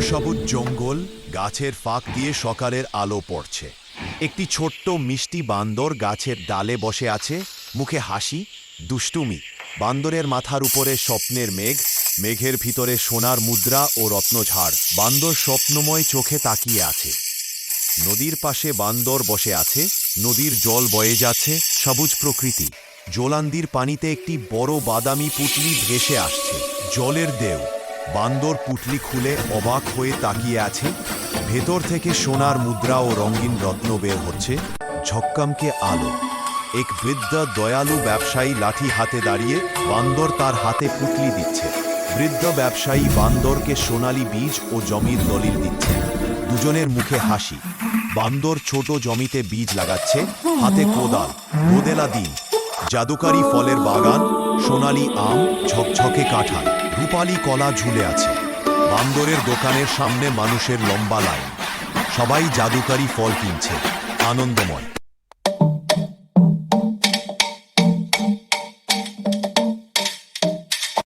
সবুজ জঙ্গল, গাছের ফাঁক দিয়ে সকালের আলো পড়ছে। একটি ছোট্ট মিষ্টি বান্দর গাছের ডালে বসে আছে, মুখে হাসি, দুষ্টুমি। বান্দরের মাথার উপরে স্বপ্নের মেঘ, মেঘের ভিতরে সোনার মুদ্রা ও রত্নঝাড়। বান্দর স্বপ্নময় চোখে তাকিয়ে আছে। নদীর পাশে বান্দর বসে আছে, নদীর জল বয়ে যাচ্ছে, সবুজ প্রকৃতি। জলান্দির পানিতে একটি বড় বাদামি পুঁটলি ভেসে আসছে। জলের দেও। বান্দর পুঁটলি খুলে অবাক হয়ে তাকিয়ে আছে। ভেতর থেকে সোনার মুদ্রা ও রঙিন রত্ন বের হচ্ছে। ঝক্কামকে আলো। এক বৃদ্ধ দয়ালু ব্যবসায়ী লাঠি হাতে দাঁড়িয়ে, বান্দর তার হাতে পুঁটলি দিচ্ছে। বৃদ্ধ ব্যবসায়ী বান্দরকে সোনালী বীজ ও জমির দলিল দিচ্ছে। দুজনের মুখে হাসি। বান্দর ছোট জমিতে বীজ লাগাচ্ছে, হাতে কোদাল। রোদেলা দিন। জাদুকারি ফলের বাগান, সোনালী আম, ঝকঝকে কাঁঠাল, রূপালী কলা ঝুলে আছে। বান্দরের দোকানের সামনে মানুষের লম্বা লাইন। সবাই জাদুকারি ফল কিনছে। আনন্দময়।